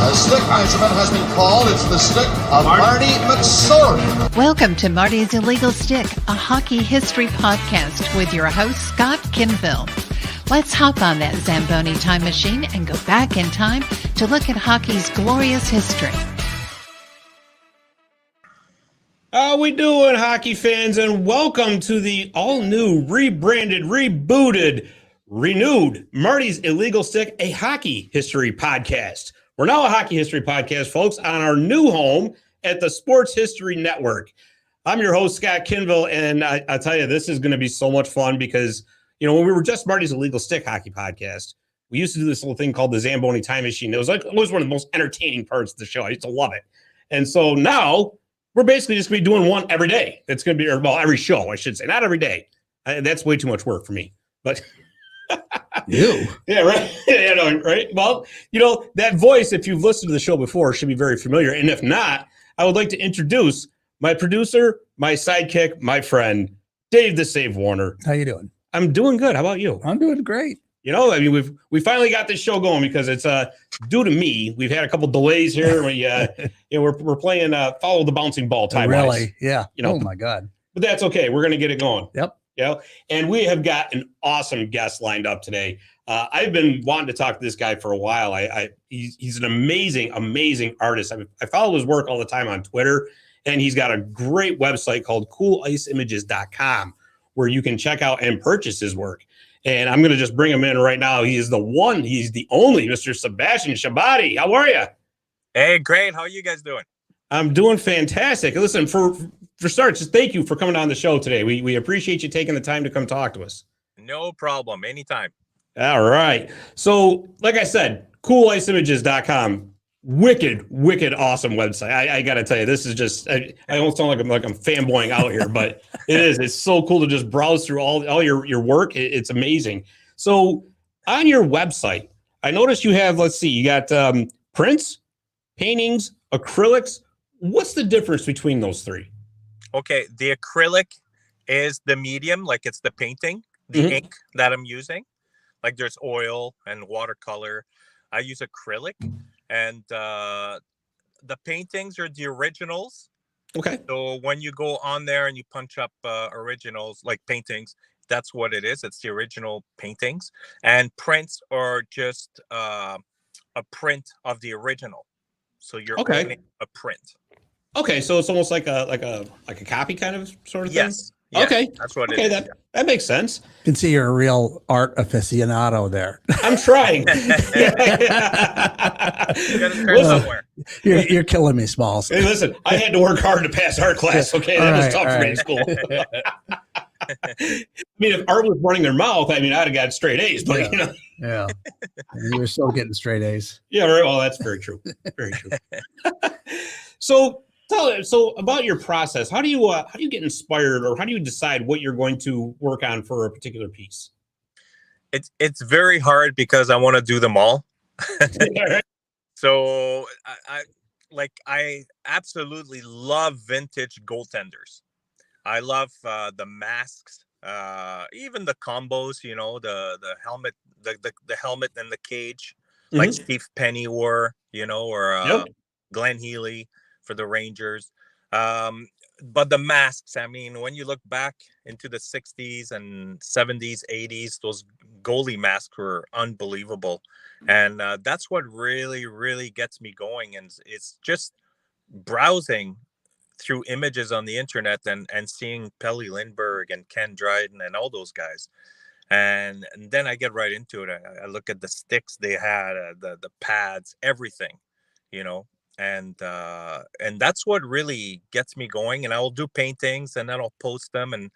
A stick measurement has been called. It's the stick of Marty McSorley. Welcome to Marty's Illegal Stick, a hockey history podcast with your host, Scott Kinville. Let's hop on that Zamboni time machine and go back in time to look at hockey's glorious history. How we doing, hockey fans? And welcome to the all-new, rebranded, rebooted, renewed Marty's Illegal Stick, a hockey history podcast. We're now a hockey history podcast, folks, on our new home at the Sports History Network. I'm your host, Scott Kinville, and I tell you, this is going to be so much fun because, you know, when we were just Marty's Illegal Stick hockey podcast, we used to do this little thing called the Zamboni time machine. It was like always one of the most entertaining parts of the show. I used to love it. And so now we're basically just going to be doing one every day. It's going to be, or, well, every show, I should say, not every day. That's way too much work for me, but you. Yeah, right. Yeah, no, right. Well, you know, that voice, if you've listened to the show before, should be very familiar. And if not, I would like to introduce my producer, my sidekick, my friend, Dave the Save Warner. How you doing? I'm doing good. How about you? I'm doing great. You know, I mean, we finally got this show going because it's due to me. We've had a couple delays here. We we're playing follow the bouncing ball time. Really? Yeah. You know, oh my God. But that's okay. We're gonna get it going. Yep. You know, and we have got an awesome guest lined up today. I've been wanting to talk to this guy for a while. He's an amazing artist. I follow his work all the time on Twitter, and he's got a great website called CoolIceImages.com where you can check out and purchase his work. And I'm going to just bring him in right now. He is the one. He's the only Mr. Sebastien Chabauty. How are you? Hey, great. How are you guys doing? I'm doing fantastic. Listen, for starters, just thank you for coming on the show today. We appreciate you taking the time to come talk to us. No problem. Anytime. All right. So, like I said, CoolIceImages.com. Wicked, awesome website. I got to tell you, this is just, I almost sound like I'm fanboying out here, but it is. It's so cool to just browse through all your work. It's amazing. So on your website, I noticed you have, let's see, you got prints, paintings, acrylics. What's the difference between those three? Okay. The acrylic is the medium, like it's the painting, the ink that I'm using. Like there's oil and watercolor. I use acrylic. And the paintings are the originals. Okay. So when you go on there and you punch up originals, like paintings, that's what it is. It's the original paintings. And prints are just a print of the original. So you're owning a print. Okay, so it's almost like a copy kind of sort of thing? Yes. Yeah, okay. That's what it is. That makes sense. You can see you're a real art aficionado there. I'm trying. You gotta start somewhere. You're killing me, Smalls. Hey, listen, I had to work hard to pass art class. Okay, that was tough for me in school. I mean, if art was running their mouth, I mean, I'd have got straight A's. But you know, yeah, you were still getting straight A's. Yeah, right. Well, that's very true. Very true. So about your process. How do you get inspired, or how do you decide what you're going to work on for a particular piece? It's very hard because I want to do them all. So I absolutely love vintage goaltenders. I love the masks, even the combos. You know, the helmet, the helmet and the cage, like Steve Penny wore. You know, or Glenn Healy for the Rangers. But the masks, I mean, when you look back into the 60s and 70s, 80s, those goalie masks were unbelievable. And that's what really gets me going. And it's just browsing through images on the internet and seeing Pelle Lindbergh and Ken Dryden and all those guys. And then I get right into it. I look at the sticks they had, the pads, everything, you know. And that's what really gets me going. And I will do paintings and then I'll post them. And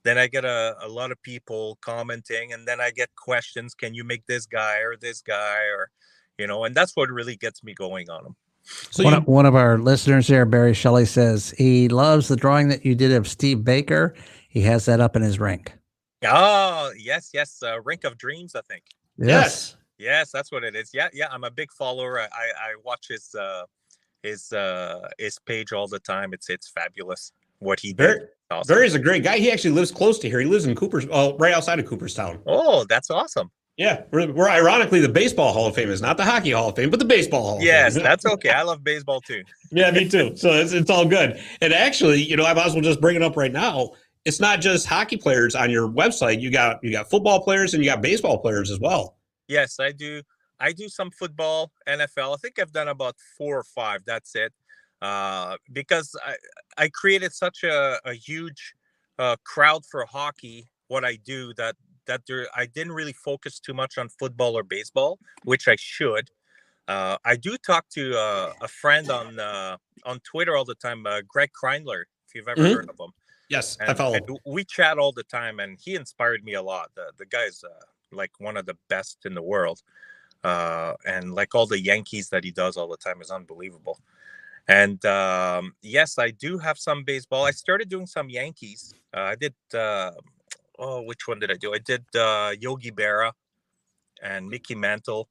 then I get a lot of people commenting, and then I get questions. Can you make this guy or this guy, or, you know, and that's what really gets me going on them. So one of our listeners here, Barry Shelley, says he loves the drawing that you did of Steve Baker. He has that up in his rink. Oh, yes. Rink of Dreams, I think. Yes, that's what it is. Yeah. I'm a big follower. I watch his page all the time. It's fabulous what he did. Awesome. Barry's a great guy. He actually lives close to here. He lives in right outside of Cooperstown. Oh, that's awesome. Yeah, we're ironically the Baseball Hall of Fame is not the Hockey Hall of Fame, but the Baseball Hall of Yes, Fame. that's okay. I love baseball too. Yeah, me too. So it's all good. And actually, I might as well just bring it up right now. It's not just hockey players on your website. You got football players and you got baseball players as well. Yes, I do. I do some football, NFL. I think I've done about 4 or 5. That's it. Because I created such a huge crowd for hockey. What I do that I didn't really focus too much on football or baseball, which I should. I do talk to a friend on Twitter all the time, Greg Kreindler, if you've ever heard of him. Yes, And, I follow. and we chat all the time, and he inspired me a lot. The guy's like one of the best in the world. And like all the Yankees that he does all the time is unbelievable. And yes, I do have some baseball. I started doing some Yankees. I did, which one did I do? I did Yogi Berra and Mickey Mantle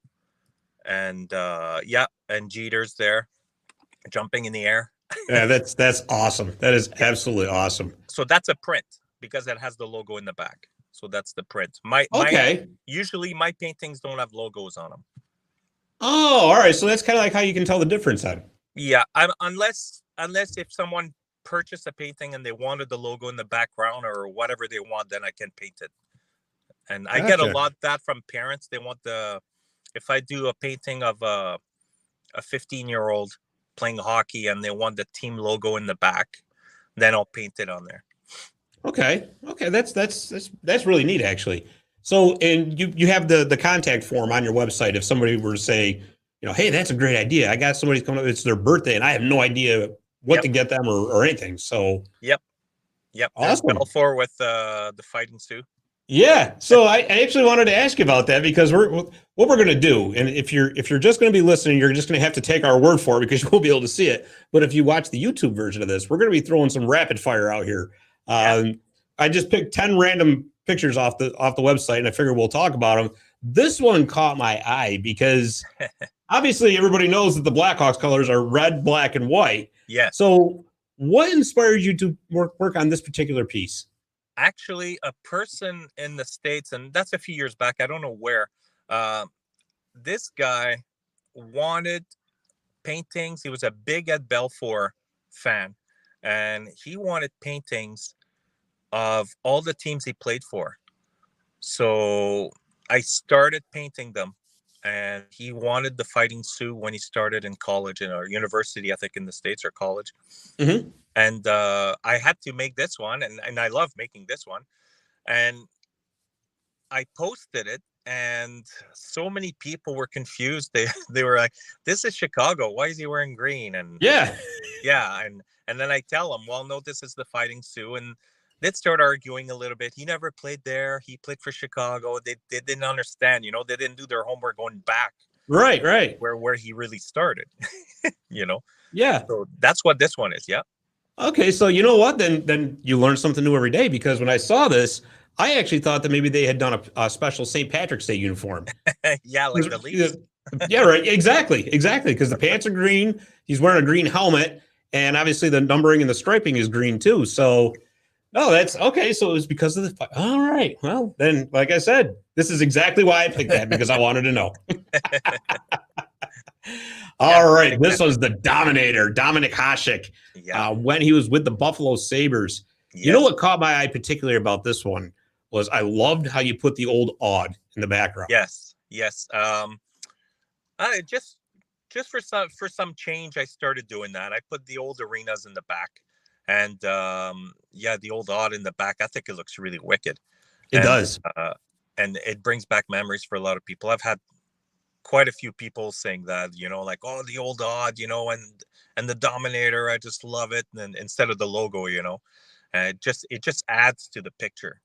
and and Jeter's there jumping in the air. Yeah, that's awesome. That is absolutely awesome. So that's a print because it has the logo in the back. So that's the print. Usually my paintings don't have logos on them. Oh, all right. So that's kind of like how you can tell the difference then. Yeah, unless if someone purchased a painting and they wanted the logo in the background or whatever they want, then I can paint it. And I get a lot of that from parents. They want if I do a painting of a 15-year-old playing hockey and they want the team logo in the back, then I'll paint it on there. Okay. That's really neat, actually. So, and you have the contact form on your website. If somebody were to say, hey, that's a great idea. I got somebody coming up. It's their birthday, and I have no idea what to get them or anything. So, yep. Awesome. All for with the Fighting Sioux. Yeah. So I actually wanted to ask you about that because what we're going to do, and if you're just going to be listening, you're just going to have to take our word for it because you won't be able to see it. But if you watch the YouTube version of this, we're going to be throwing some rapid fire out here. I just picked 10 random pictures off the website, and I figured we'll talk about them. This one caught my eye because obviously everybody knows that the Blackhawks colors are red, black, and white. Yeah. So what inspired you to work on this particular piece? Actually, a person in the States, and that's a few years back, I don't know where, this guy wanted paintings. He was a big Ed Belfour fan, and he wanted paintings of all the teams he played for. So I started painting them, and he wanted the Fighting Sioux when he started in college or university, I think in the States, or college. Mm-hmm. And I had to make this one, and I love making this one. And I posted it, and so many people were confused. They were like, "This is Chicago. Why is he wearing green?" And yeah. And then I tell them, "Well, no, this is the Fighting Sioux." And they'd start arguing a little bit. He never played there. He played for Chicago. They didn't understand. They didn't do their homework going back. Right. Where he really started. Yeah. So that's what this one is. Yeah. Okay, so you know what? Then you learn something new every day, because when I saw this, I actually thought that maybe they had done a special St. Patrick's Day uniform. Yeah, like the Leafs. Yeah, right. Exactly. Because the pants are green. He's wearing a green helmet, and obviously the numbering and the striping is green too. So, no, that's okay. So it was because of the. All right. Well, then, like I said, this is exactly why I picked that, because I wanted to know. All right. This was the Dominator, Dominik Hasek, when he was with the Buffalo Sabres. Yes. You know what caught my eye particularly about this one was I loved how you put the old odd in the background. Yes. Just for some change, I started doing that. I put the old arenas in the back, and the old odd in the back. I think it looks really wicked. It does, and it brings back memories for a lot of people. I've had quite a few people saying that, like, oh, the old odd, and the Dominator, I just love it. And instead of the logo, and it just adds to the picture,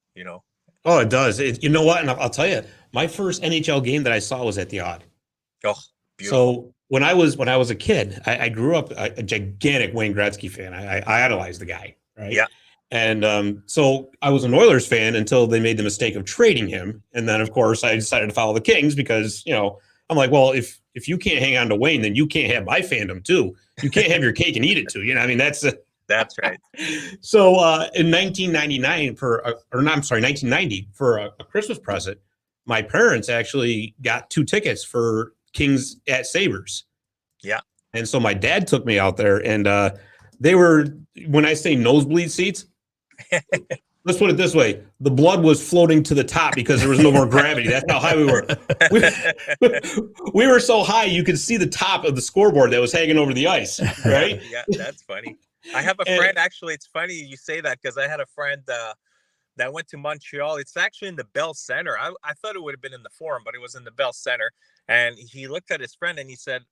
Oh, it does. You know what? And I'll tell you, my first NHL game that I saw was at the Odd. Oh, beautiful. So when I was a kid, I grew up a gigantic Wayne Gretzky fan. I idolized the guy, right? Yeah. And so I was an Oilers fan until they made the mistake of trading him. And then, of course, I decided to follow the Kings because, I'm like, well, if you can't hang on to Wayne, then you can't have my fandom too. You can't have your cake and eat it too. That's right. So in 1990 for a Christmas present, my parents actually got 2 tickets for Kings at Sabres. Yeah. And so my dad took me out there, and they were, when I say nosebleed seats, let's put it this way. The blood was floating to the top because there was no more gravity. That's how high we were. We were so high, you could see the top of the scoreboard that was hanging over the ice, right? Yeah, that's funny. I have a friend, actually, it's funny you say that because I had a friend that went to Montreal. It's actually in the Bell Center. I thought it would have been in the Forum, but it was in the Bell Center. And he looked at his friend and he said,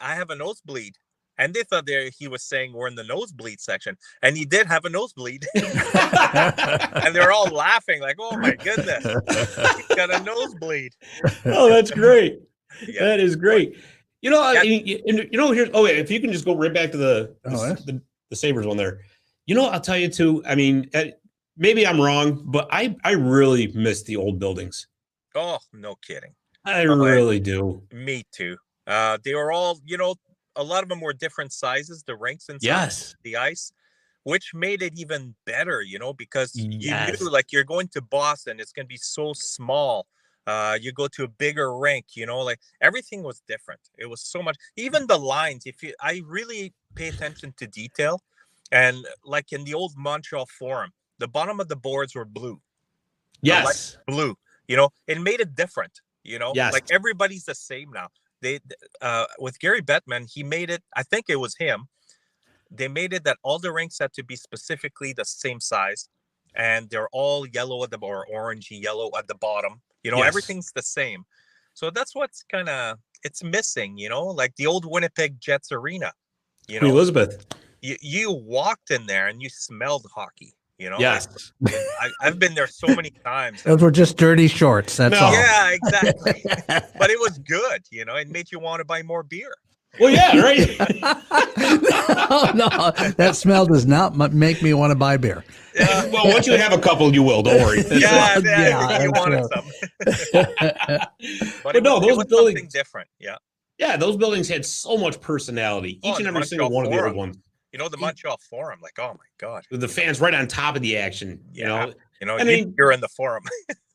I have a nosebleed. And they thought he was saying we're in the nosebleed section. And he did have a nosebleed. And they were all laughing like, oh, my goodness. He's got a nosebleed. Oh, that's great. Yeah. That is great. You know, here's, if you can just go right back to the Sabres one there. You know, I'll tell you too, I mean, maybe I'm wrong, but I really miss the old buildings. Oh, no kidding. I really do. Me too. They were all, a lot of them were different sizes, the rinks inside the ice, which made it even better, because you knew, like, you're going to Boston, it's going to be so small. You go to a bigger rink, like everything was different. It was so much, even the lines, I really pay attention to detail. And like in the old Montreal Forum, the bottom of the boards were blue. Yes. Blue, it made it different, Yes. like everybody's the same now. They with Gary Bettman, he made it, I think it was him. They made it that all the rinks had to be specifically the same size, and they're all yellow at or orangey yellow at the bottom. Everything's the same. So that's what's kind of it's missing, like the old Winnipeg Jets arena. Queen Elizabeth. You walked in there and you smelled hockey. Yes. Like, I've been there so many times. Those were just dirty shorts. That's all. Yeah, exactly. But it was good. It made you want to buy more beer. Well, yeah, right. No, that smell does not make me want to buy beer. Well, once you have a couple, you will. Don't worry. You wanted some. But no, those buildings something different. Yeah, those buildings had so much personality. Each and every single one of the other ones. The Montreal Forum, like, oh my God. With the fans right on top of the action. I mean, you're in the Forum.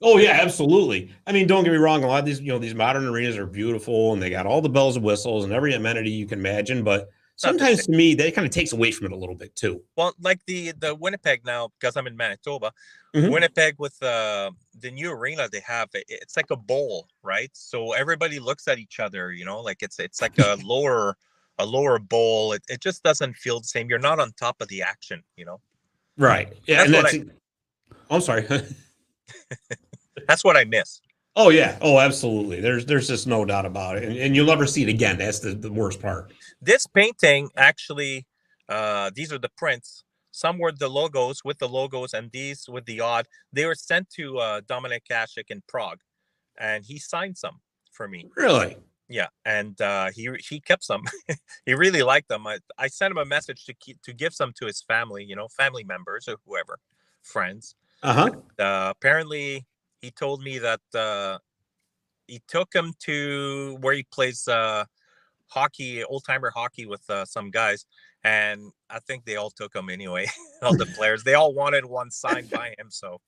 Oh yeah, absolutely. I mean, don't get me wrong. A lot of these, these modern arenas are beautiful and they got all the bells and whistles and every amenity you can imagine. But sometimes to me, that kind of takes away from it a little bit too. Well, like the Winnipeg now, because I'm in Manitoba, Winnipeg with the new arena they have, it's like a bowl, right? So everybody looks at each other, like it's like a lower bowl. It just doesn't feel the same. You're not on top of the action, Right. Yeah. I'm sorry. That's what I miss. Oh yeah. Oh, absolutely. There's just no doubt about it. And you'll never see it again. That's the worst part. This painting, actually, these are the prints. Some were the logos, and these with the odd. They were sent to Dominic Hasek in Prague, and he signed some for me. Really? Yeah, and he kept some. He really liked them. I sent him a message to give some to his family, family members or whoever, friends. Apparently, he told me that he took him to where he plays hockey, old-timer hockey with some guys, and I think they all took him anyway. All the players, they all wanted one signed by him, so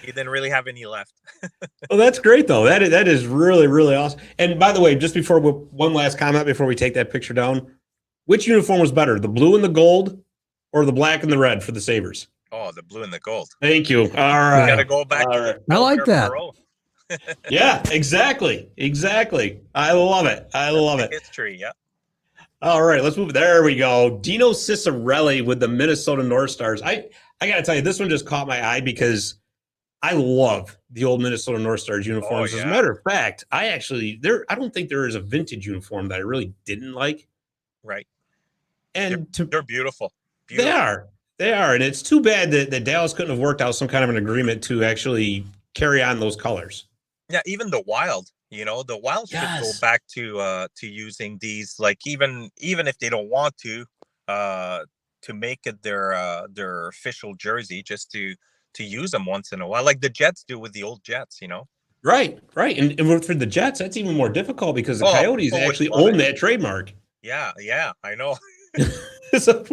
he didn't really have any left. Well, that's great though. That is really, really awesome. And by the way, just before one last comment before we take that picture down, which uniform was better, the blue and the gold, or the black and the red for the Sabres? Oh, the blue and the gold. Thank you. All right. Got to go back. Right. I like that. Yeah, exactly. I love it. History, yeah. All right, let's move. There we go. Dino Ciccarelli with the Minnesota North Stars. I got to tell you, this one just caught my eye because I love the old Minnesota North Stars uniforms. Oh, yeah. As a matter of fact, I don't think there is a vintage uniform that I really didn't like. Right. And they're beautiful. They are. And it's too bad that Dallas couldn't have worked out some kind of an agreement to actually carry on those colors. Yeah, even the Wild, the Wild should go back to using these, like even if they don't want to make it their official jersey, just to use them once in a while, like the Jets do with the old Jets, Right. And for the Jets, that's even more difficult because the Coyotes actually own that trademark. Yeah, I know. So,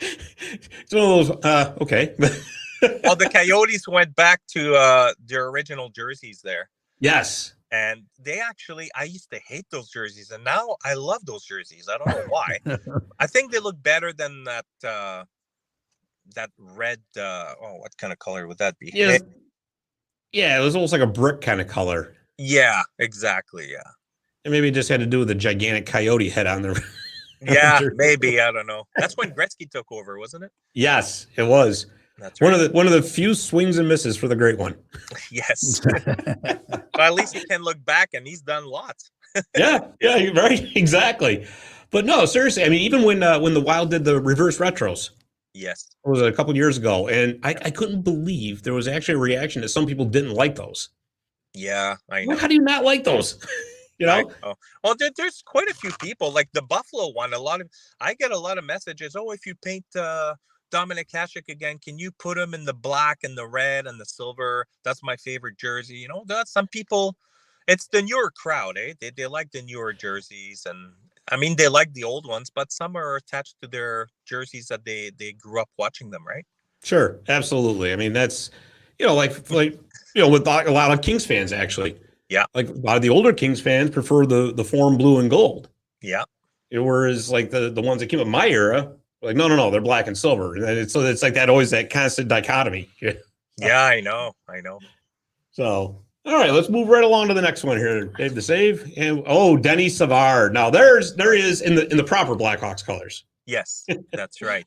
it's one of those, okay. Well, the Coyotes went back to their original jerseys there. Yes. And they actually, I used to hate those jerseys, and now I love those jerseys. I don't know why. I think they look better than that red. What kind of color would that be? Yeah. Yeah, it was almost like a brick kind of color. Yeah, exactly. Yeah. And maybe it just had to do with the gigantic coyote head on there. Yeah, maybe. I don't know. That's when Gretzky took over, wasn't it? Yes, it was. That's right. One of the few swings and misses for the great one. Yes. But at least he can look back, and he's done lots. Yeah, right, exactly. But no, seriously, I mean, even when the Wild did the reverse retros, Yes. it was a couple of years ago, and I couldn't believe there was actually a reaction that some people didn't like those. Yeah, I know. Well, how do you not like those? You know? Well, there's quite a few people, like the Buffalo one. I get a lot of messages. Oh, if you paint Dominic Hasek again, can you put him in the black and the red and the silver? That's my favorite jersey. You know, that's some people. It's the newer crowd, eh? They like the newer jerseys, and I mean they like the old ones, but some are attached to their jerseys that they grew up watching them, right? Sure, absolutely. I mean, that's like with a lot of Kings fans actually. Yeah. Like a lot of the older Kings fans prefer the form blue and gold. Yeah. Whereas like the ones that came up my era, like no, they're black and silver. And it's like that constant dichotomy. Yeah, I know. So all right, let's move right along to the next one here. Dave the save. And Denny Savard. Now there is in the proper Blackhawks colors. Yes, that's right.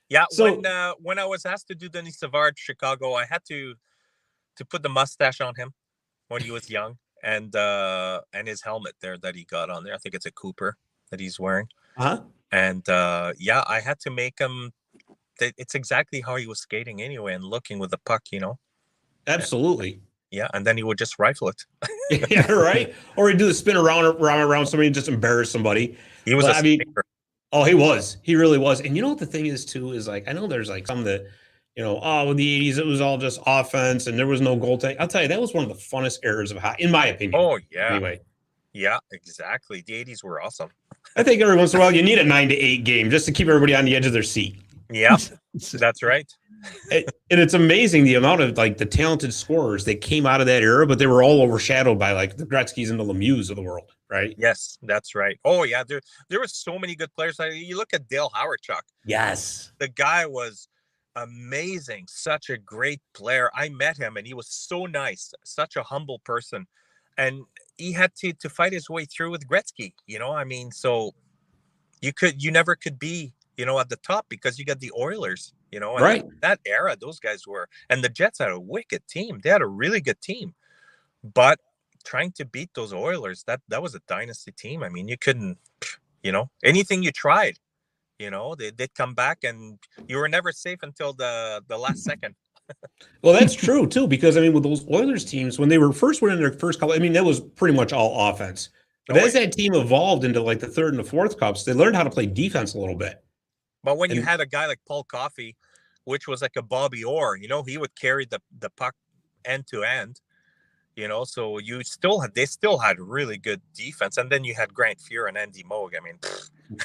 Yeah, So when I was asked to do Denis Savard Chicago, I had to put the mustache on him when he was young, and his helmet there that he got on there. I think it's a Cooper that he's wearing. uh-huh. And I had to make him. It's exactly how he was skating anyway, and looking with the puck, Absolutely. Yeah, and then he would just rifle it. Yeah, right. Or he'd do the spin around somebody and just embarrass somebody. He was. Oh, he was. He really was. And you know what the thing is too is like I know there's like some that in the 80s it was all just offense and there was no goaltending. I'll tell you that was one of the funnest eras of hockey, in my opinion. Oh yeah. Anyway. Yeah, exactly. The 80s were awesome. I think every once in a while you need a 9-8 game just to keep everybody on the edge of their seat. Yeah, that's right. And it's amazing the amount of like the talented scorers that came out of that era, but they were all overshadowed by like the Gretzky's and the Lemieux of the world, right? Yes, that's right. Oh yeah, there were so many good players. You look at Dale Hawerchuk. Yes, the guy was amazing. Such a great player. I met him, and he was so nice. Such a humble person, and he had to fight his way through with Gretzky. I mean, so you never could be at the top because you got the Oilers. And right. That era, those guys were, and the Jets had a wicked team. They had a really good team, but trying to beat those Oilers, that was a dynasty team. I mean, you couldn't, anything you tried, they'd come back, and you were never safe until the last second. Well, that's true too, because I mean, with those Oilers teams, when they were first winning their first couple, I mean, that was pretty much all offense. But as that team evolved into like the third and the fourth cups, they learned how to play defense a little bit. But when you had a guy like Paul Coffey, which was like a Bobby Orr, he would carry the puck end to end, so they still had really good defense. And then you had Grant Fuhr and Andy Moog. I mean,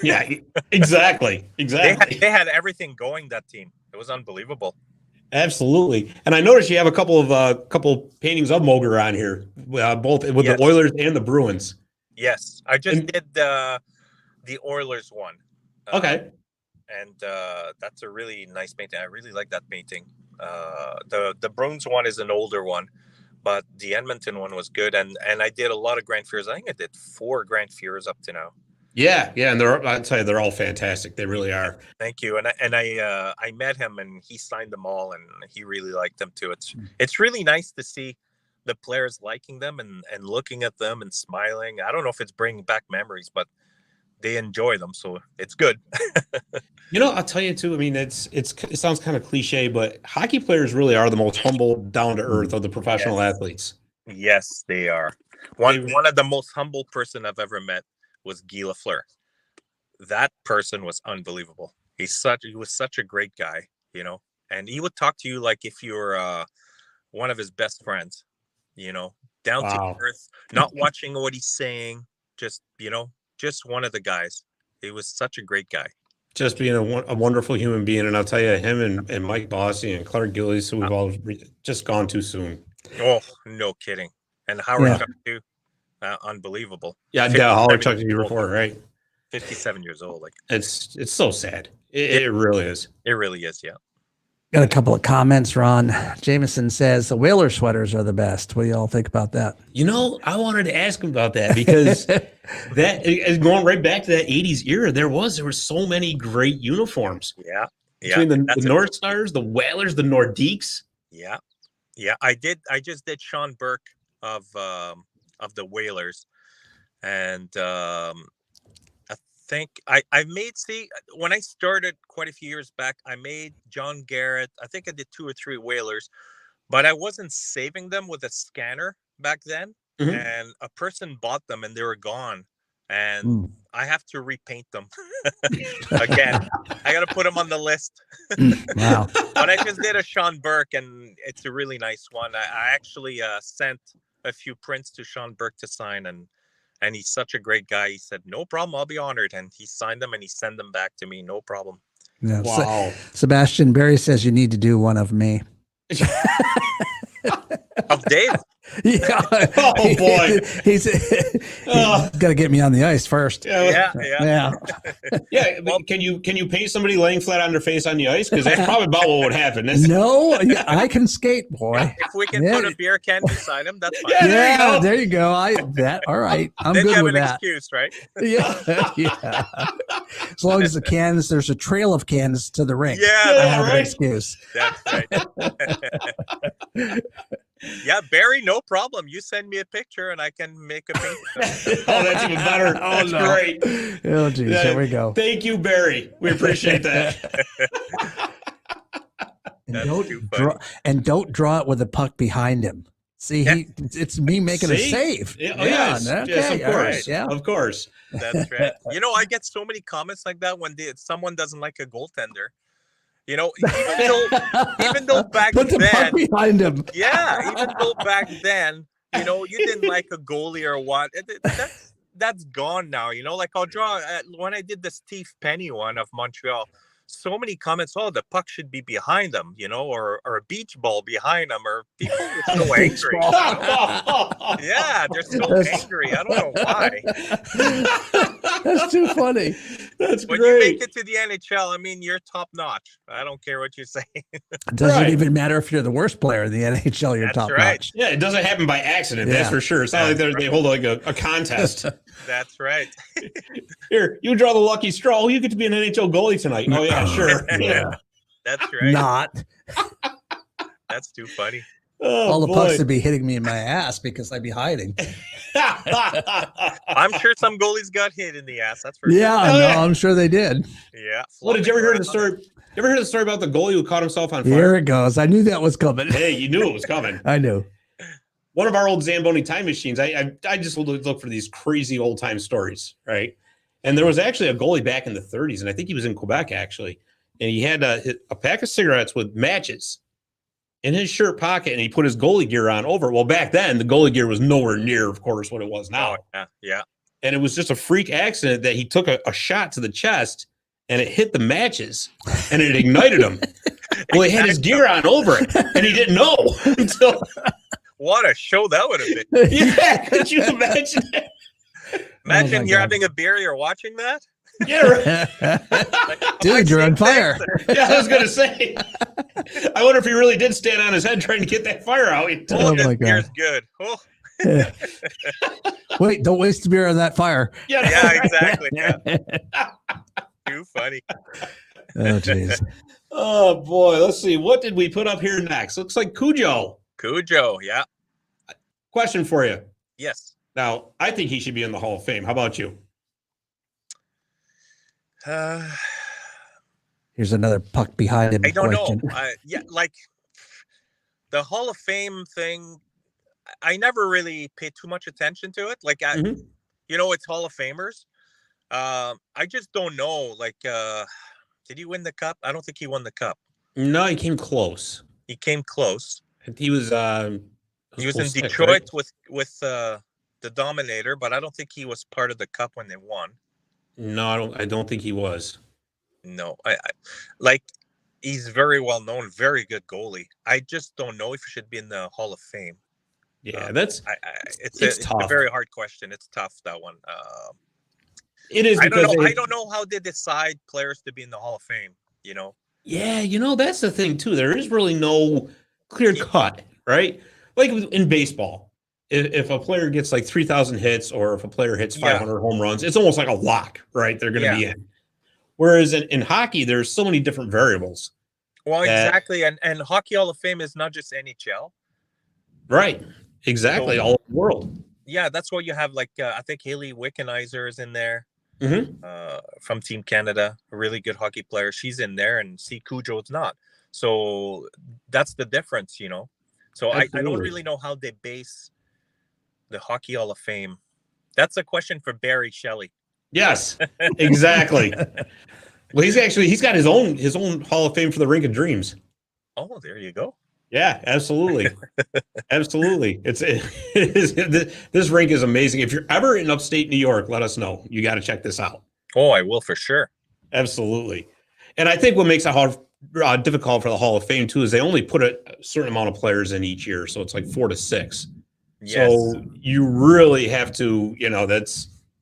yeah, exactly. They had everything going, that team. It was unbelievable. Absolutely. And I noticed you have a couple of paintings of Moger on here, both with the Oilers and the Bruins. Yes, I just did the Oilers one. Okay. And that's a really nice painting. I really like that painting. The Bruins one is an older one, but the Edmonton one was good. And I did a lot of Grant Fuhrs. I think I did 4 Grant Fuhrs up to now. Yeah, and I'd tell you they're all fantastic. They really are. Thank you. And I met him, and he signed them all, and he really liked them too. It's really nice to see the players liking them and looking at them and smiling. I don't know if it's bringing back memories, but they enjoy them, so it's good. I'll tell you too. I mean, it sounds kind of cliche, but hockey players really are the most humble, down to earth of the professional athletes. Yes, they are. One of the most humble person I've ever met was Guy Lafleur. That person was unbelievable. He was such a great guy, and he would talk to you like if you were one of his best friends, down to earth, not watching what he's saying, just one of the guys. He was such a great guy. Just being a wonderful human being. And I'll tell you, him and Mike Bossy and Clark Gillies, who we've all just gone too soon. Oh, no kidding. And Howard Yeah. Chuck too. Unbelievable. Yeah, 57 Howard Chuck years you old. before, right? 57 years old. Like It's so sad. It really is. it really is. Yeah. Got a couple of comments. Ron Jameson says the Whaler sweaters are the best. What do y'all think about that? You know, I wanted to ask him about that because that is going right back to that 80s era. There were so many great uniforms. Yeah. Between the North Stars, the Whalers, the Nordiques. Yeah. Yeah. I just did Sean Burke of the Whalers. And I think I made, when I started quite a few years back, I made John Garrett. I think I did 2 or 3 Whalers, but I wasn't saving them with a scanner back then. Mhm. And a person bought them and they were gone. And I have to repaint them again. I got to put them on the list. Wow. But I just did a Sean Burke, and it's a really nice one. I actually sent a few prints to Sean Burke to sign, and he's such a great guy. He said, no problem, I'll be honored. And he signed them and he sent them back to me. No problem. Yeah. Wow. Sebastian Barry says you need to do one of me. Of Dave. Yeah. Oh, boy. He's got to get me on the ice first. Yeah. Yeah, Well, can you paint somebody laying flat on their face on the ice? Because that's probably about what would happen. No, yeah, I can skate, boy. If we can Yeah. put a beer can beside him, that's fine. Yeah, there you go. There you go. All right. I'm Then you good have with an that. excuse, right? Yeah. Yeah. As long as the cans, there's a trail of cans to the rink. Yeah, I that's have an right. excuse. That's right. Yeah, Barry, no problem. You send me a picture and I can make a paint. Oh, that's even better. Oh, that's great. Oh, geez. Yeah, Here we go. Thank you, Barry. We appreciate that. And don't draw it with the puck behind him. See, it's me making a See? save. Yeah, yes, okay, yes, of all course. right, yeah. Of course. That's right. You know, I get so many comments like that when someone doesn't like a goaltender. You know, even though back Put the then, puck behind him. yeah, even though back then, you know, you didn't like a goalie or what, that's gone now. You know, like I'll draw when I did the Steve Penny one of Montreal. So many comments. Oh, the puck should be behind them, you know, or a beach ball behind them, or people are so angry. You know? Yeah, they're so angry. I don't know why. That's too funny. That's When great. you make it to the NHL, I mean, you're top notch. I don't care what you say. It doesn't Right. even matter if you're the worst player in the NHL. You're That's top right. notch. Yeah, it doesn't happen by accident. That's Yeah. for sure. It's not like they hold like a contest. That's right. Here, you draw the lucky straw. Oh, you get to be an NHL goalie tonight. Oh, yeah, sure. Yeah. That's right. Not. That's too funny. Oh, All the boy. pucks would be hitting me in my ass because I'd be hiding. I'm sure some goalies got hit in the ass. That's for Yeah, Oh, no, yeah. I'm sure they did. sure. Yeah. Well, did you ever hear the story? You ever hear the story about the goalie who caught himself on fire? Here it goes. I knew that was coming. Hey, you knew it was coming. I knew. One of our old Zamboni time machines. I just look for these crazy old time stories, right? And there was actually a goalie back in the 30s, and I think he was in Quebec actually, and he had a pack of cigarettes with matches in his shirt pocket, and he put his goalie gear on over. Well, back then the goalie gear was nowhere near, of course, what it was now. Oh, yeah. And it was just a freak accident that he took a shot to the chest and it hit the matches and it ignited him. Well, he had his gear on over it and he didn't know until. What a show that would have been. Yeah, could you imagine that? Imagine my you're God. having a beer, you're watching that. Yeah, right. Dude, you're on fire. Yeah, I was going to say. I wonder if he really did stand on his head trying to get that fire out. Oh, This my God. beer's good. Oh, Wait, don't waste the beer on that fire. yeah, exactly. Yeah. Too funny. Oh, jeez. Oh, boy. Let's see. What did we put up here next? Looks like Cujo. Cujo, yeah. Question for you. Yes. Now, I think he should be in the Hall of Fame. How about you? Here's another puck behind him I don't question. know. Yeah, like the Hall of Fame thing, I never really paid too much attention to it. Like, Mhm. you know, it's Hall of Famers. I just don't know. Like, did he win the cup? I don't think he won the cup. No, he came close. He came close. He was He was in 06, Detroit right? with the Dominator, but I don't think he was part of the cup when they won. No, I don't think he was. No, I like he's very well known, very good goalie. I just don't know if he should be in the Hall of Fame. Yeah, it's it's tough. a very hard question. It's tough, that one. It is. I Because don't know. I don't know how they decide players to be in the Hall of Fame. Yeah, that's the thing too. There is really no clear cut, right? Like in baseball, if a player gets like 3,000 hits, or if a player hits 500 home runs, it's almost like a lock, right? They're going to be in. Whereas in hockey, there's so many different variables. Well, exactly. And Hockey Hall of Fame is not just NHL. Right. Exactly. So, all over the world. Yeah, that's why you have I think Haley Wickenheiser is in there. Mm-hmm. From Team Canada, a really good hockey player. She's in there, and C. Cujo's not. So that's the difference, So I don't really know how they base the Hockey Hall of Fame. That's a question for Barry Shelley. Yes, exactly. Well, he's got his own Hall of Fame for the Rink of Dreams. Oh, there you go. Yeah, absolutely. Absolutely. This rink is amazing. If you're ever in upstate New York, let us know. You got to check this out. Oh, I will for sure. Absolutely. And I think what makes it difficult for the Hall of Fame too is they only put a certain amount of players in each year. So it's like 4 to 6. Yes. So you really have to,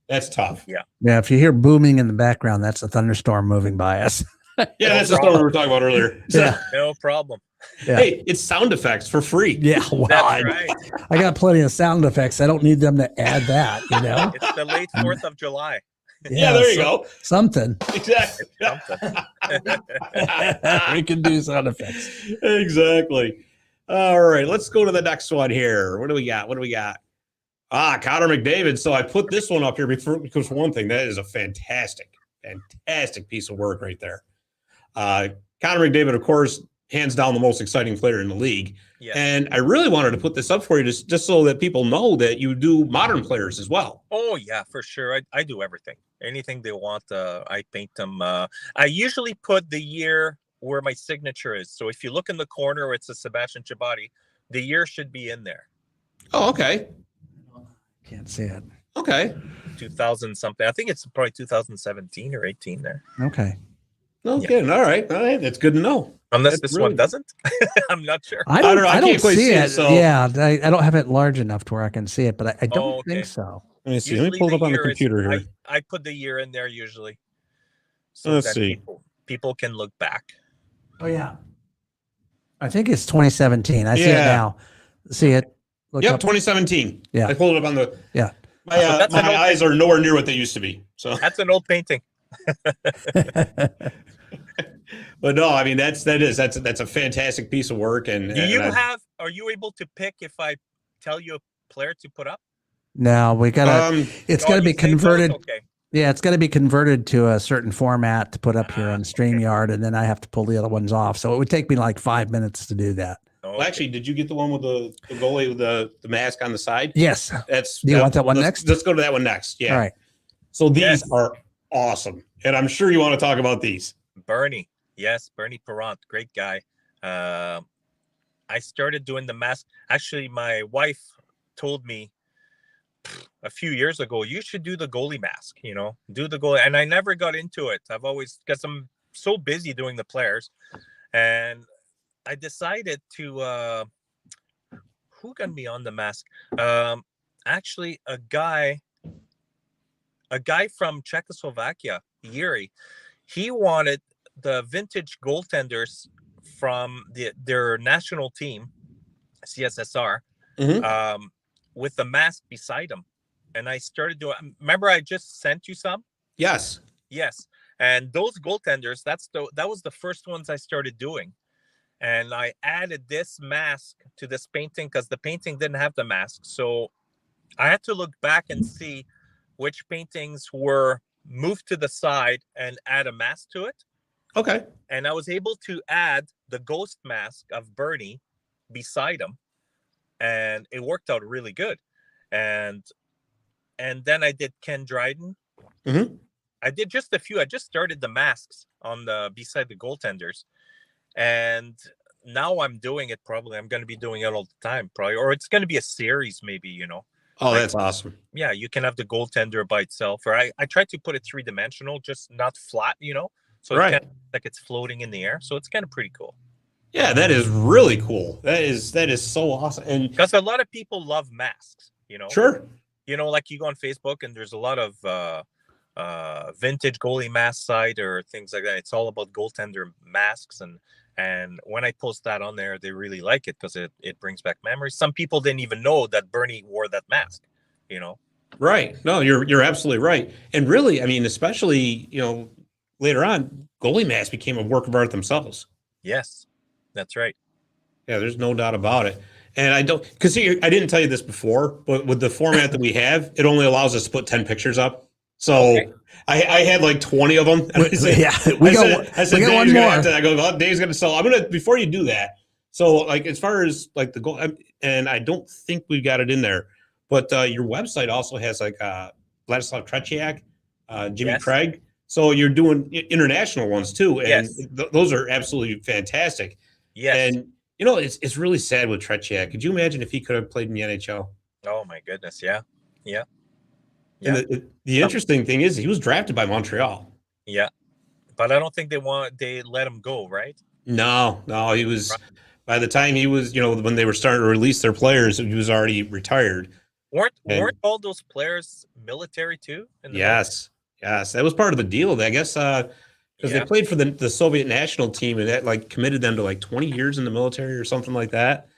that's tough. Yeah. Yeah. If you hear booming in the background, that's a thunderstorm moving by us. Yeah, that's the storm we were talking about earlier. Yeah. No problem. Yeah. Hey, it's sound effects for free. Yeah, well, that's right. I got plenty of sound effects. I don't need them to add that, It's the late 4th of July. Yeah, there you go. Something. Exactly. We can do sound effects. Exactly. All right, let's go to the next one here. What do we got? Connor McDavid. So I put this one up here because for one thing, that is a fantastic piece of work right there. Connor McDavid, of course, hands down the most exciting player in the league. Yes. And I really wanted to put this up for you just so that people know that you do modern players as well. Oh, yeah, for sure. I do everything. Anything they want, I paint them. I usually put the year where my signature is. So if you look in the corner where it's a Sebastien Chabauty, the year should be in there. Oh, okay. Can't see it. Okay. 2000 something. I think it's probably 2017 or 18 there. Okay. No kidding. All right. That's good to know. Unless this one doesn't. I'm not sure. I don't know. I don't quite see it. So. Yeah, I don't have it large enough to where I can see it, but I don't think so. Let me see. Let me pull it up on the computer here. I put the year in there usually. So let's see. People can look back. Oh, yeah. I think it's 2017. I see it now. See it? Look up. 2017. Yeah. I pulled it up on the... Yeah. My eyes are nowhere near what they used to be. So that's an old painting. But no, I mean that's a fantastic piece of work. And are you able to pick if I tell you a player to put up? No, we gotta. It's got to be converted. Okay. Yeah, it's got to be converted to a certain format to put up here on StreamYard, and then I have to pull the other ones off. So it would take me like 5 minutes to do that. Well, actually, did you get the one with the goalie with the mask on the side? Yes. Do you want that one next? Let's go to that one next. Yeah. All right. So these are awesome, and I'm sure you want to talk about these. Bernie. Yes, Bernie Perrant, great guy. I started doing the mask. Actually, my wife told me a few years ago, you should do the goalie mask, do the goalie. And I never got into it. I've always, because I'm so busy doing the players. And I decided to, who got me on the mask? Actually, a guy from Czechoslovakia, Yuri, he wanted the vintage goaltenders from their national team, CSSR, with the mask beside them. And I started doing, remember I just sent you some? Yes. And those goaltenders, that was the first ones I started doing. And I added this mask to this painting because the painting didn't have the mask. So I had to look back and see which paintings were moved to the side and add a mask to it. Okay. And I was able to add the ghost mask of Bernie beside him. And it worked out really good. And then I did Ken Dryden. Mm-hmm. I did just a few. I just started the masks on beside the goaltenders. And now I'm doing it probably. I'm going to be doing it all the time probably. Or it's going to be a series maybe, Oh, that's awesome. Yeah, you can have the goaltender by itself. Or I try to put it 3-dimensional, just not flat, so it's kind of like it's floating in the air. So it's kind of pretty cool. Yeah, that is really cool. That is so awesome. And Because a lot of people love masks, you know. sure. You know, like you go on Facebook and there's a lot of vintage goalie mask site or things like that. It's all about goaltender masks, and when I post that on there, they really like it because it brings back memories. Some people didn't even know that Bernie wore that mask, you know. Right. No, you're absolutely right. And really, I mean, especially, later on, goalie masks became a work of art themselves. Yes, that's right. Yeah, there's no doubt about it. And I don't, because I didn't tell you this before, but with the format that we have, it only allows us to put 10 pictures up. So Okay. I had like 20 of them. And We I got said, one Dave's gonna more. have to, I go, well, Dave's going to sell. I'm going to, before you do that. So like, as far as like the goal, and I don't think we've got it in there, but your website also has like Vladislav Tretiak, Jimmy Yes. Craig. So you're doing international ones too. And Yes. those are absolutely fantastic. Yes. And it's really sad with Tretiak. Could you imagine if he could have played in the NHL? Oh my goodness. Yeah. Yeah. And the interesting thing is he was drafted by Montreal. Yeah. But I don't think they let him go, right? No, he was, by the time he was, when they were starting to release their players, he was already retired. Weren't all those players military too? Yes. That was part of the deal. I guess because they played for the Soviet national team, and that like committed them to like 20 years in the military or something like that.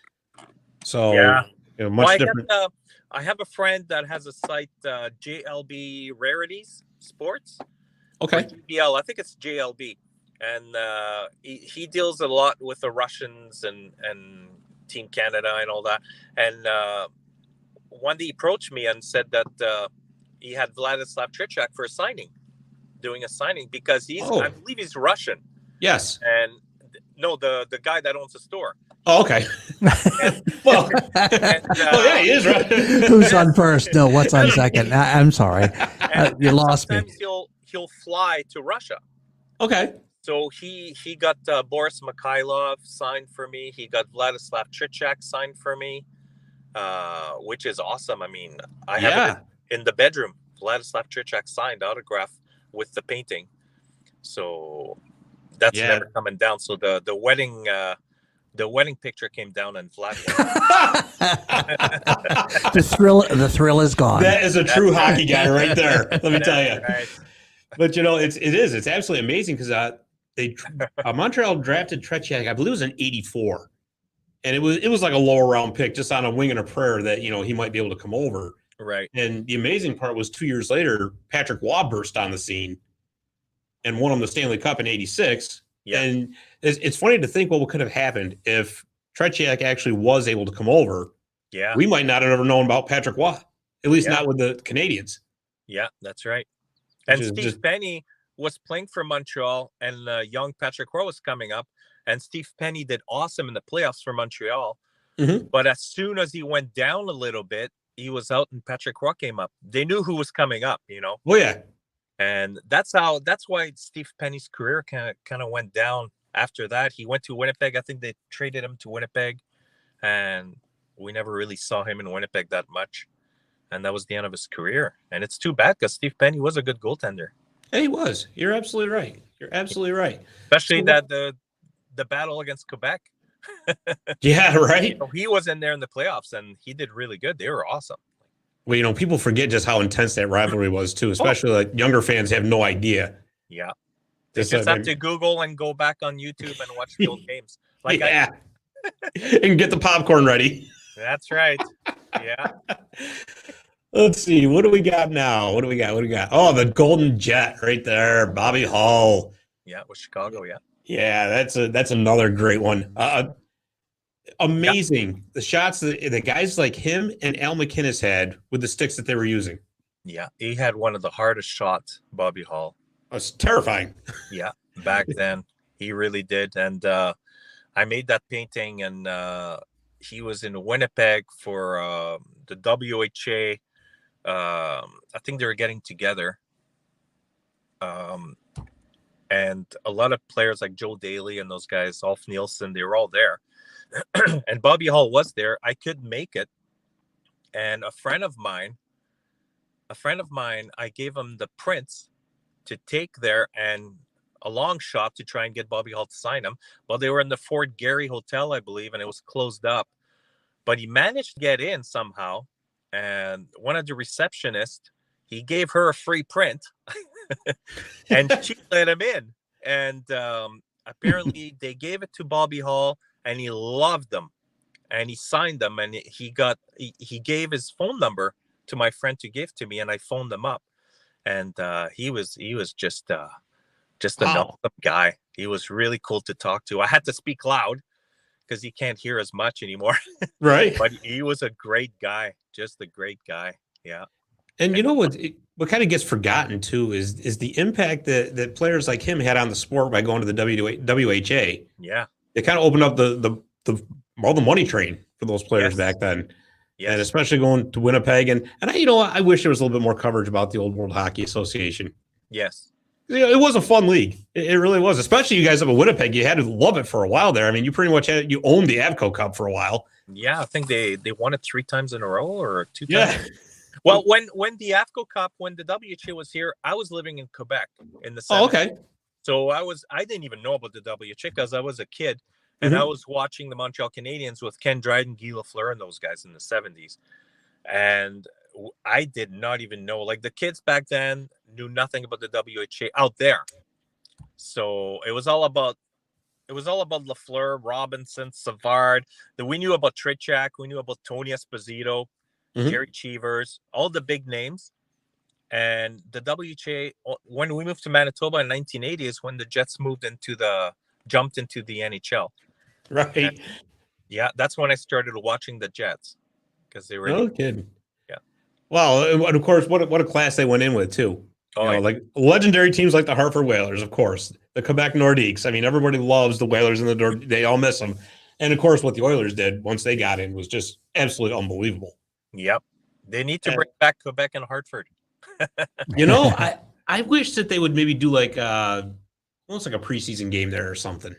So much different. I have a friend that has a site, JLB Rarities Sports. Okay. JBL, I think it's JLB, and he deals a lot with the Russians and Team Canada and all that. And one day he approached me and said that he had Vladislav Tretiak for doing a signing because I believe he's Russian. Yes. And no, the guy that owns the store. Oh, okay. Well, yeah, he is right. Who's on first? No, what's on second? I'm sorry, you lost me. Sometimes he'll fly to Russia. Okay. So he got Boris Mikhailov signed for me. He got Vladislav Tretiak signed for me, which is awesome. I mean, I have it in the bedroom. Vladislav Tretiak signed autograph with the painting. So that's never coming down. So the wedding picture came down and Vlad. the thrill is gone. That is a true hockey guy right there. Let me tell you. Right. But it's absolutely amazing because Montreal drafted Tretiak, I believe it was in '84, and it was like a lower round pick, just on a wing and a prayer that he might be able to come over. Right. And the amazing part was 2 years later, Patrick Waugh burst on the scene and won him the Stanley Cup in '86. Yeah. And it's funny to think what could have happened if Tretiak actually was able to come over. Yeah. We might not have ever known about Patrick Waugh, at least not with the Canadians. Yeah, that's right. And Steve Penny was playing for Montreal, and young Patrick Roy was coming up, and Steve Penny did awesome in the playoffs for Montreal. Mm-hmm. But as soon as he went down a little bit, he was out, and Patrick Roy came up. They knew who was coming up, Oh yeah. And that's why Steve Penny's career kind of went down after that. He went to Winnipeg. I think they traded him to Winnipeg, and we never really saw him in Winnipeg that much. And that was the end of his career. And it's too bad because Steve Penny was a good goaltender. And he was. You're absolutely right. Especially the battle against Quebec. Yeah, right. He was in there in the playoffs, and he did really good. They were awesome. Well, people forget just how intense that rivalry was too, especially like younger fans have no idea. Yeah. They just have to Google and go back on YouTube and watch the old games. Like and get the popcorn ready. That's right. Yeah. Let's see. What do we got now? What do we got? Oh, the Golden Jet right there. Bobby Hull. Yeah, with Chicago, yeah. Yeah, that's another great one. Amazing. The shots that the guys like him and Al McInnes had with the sticks that they were using. Yeah, he had one of the hardest shots, Bobby Hull. It was terrifying. Yeah, back then. He really did. And I made that painting, and he was in Winnipeg for the WHA. I think they were getting together. And a lot of players like Joe Daly and those guys, Ulf Nielsen, they were all there. And Bobby Hull was there. I could make it. And a friend of mine, I gave him the prints to take there, and a long shot to try and get Bobby Hall to sign him. But they were in the Fort Garry Hotel, I believe, and it was closed up. But he managed to get in somehow. And one of the receptionists, he gave her a free print and she let him in. And apparently they gave it to Bobby Hall and he loved them and he signed them, and he gave his phone number to my friend to give to me, and I phoned them up. And he was just an awesome guy. He was really cool to talk to. I had to speak loud because he can't hear as much anymore. Right. But he was a great guy, just a great guy. Yeah. And you know what kind of gets forgotten too is the impact that players like him had on the sport by going to the WHA. Yeah. It kind of opened up all the money train for those players back then. Yes. And especially going to Winnipeg. And I wish there was a little bit more coverage about the old World Hockey Association. Yes. It was a fun league. It really was. Especially you guys up in Winnipeg. You had to love it for a while there. I mean, you pretty much you owned the Avco Cup for a while. Yeah, I think they won it 3 times in a row or 2 times. Yeah. Well, when the Avco Cup, when the WHA was here, I was living in Quebec in the 70s. Oh, okay. So I didn't even know about the WHA because I was a kid. And I was watching the Montreal Canadiens with Ken Dryden, Guy Lafleur, and those guys in the 70s. And I did not even know. Like, the kids back then knew nothing about the WHA out there. So it was all about Lafleur, Robinson, Savard. We knew about Trichak. We knew about Tony Esposito, Jerry Cheevers, all the big names. And the WHA, when we moved to Manitoba in 1980, is when the Jets jumped into the NHL. Right. And yeah, that's when I started watching the Jets because they were. No kidding. Yeah. Well, and of course, what a class they went in with too. Like legendary teams like the Hartford Whalers, of course, the Quebec Nordiques. I mean, everybody loves the Whalers and they all miss them. And of course, what the Oilers did once they got in was just absolutely unbelievable. Yep. They need to bring back Quebec and Hartford. I wish that they would maybe do like almost like a preseason game there or something.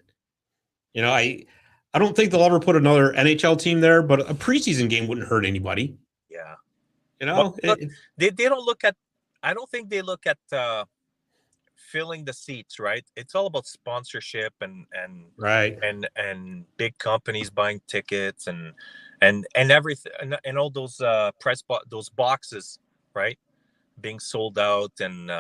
I don't think they'll ever put another NHL team there, but a preseason game wouldn't hurt anybody. Yeah. They don't look at. I don't think they look at filling the seats, right? It's all about sponsorship and right and big companies buying tickets and everything and all those those boxes, right, being sold out and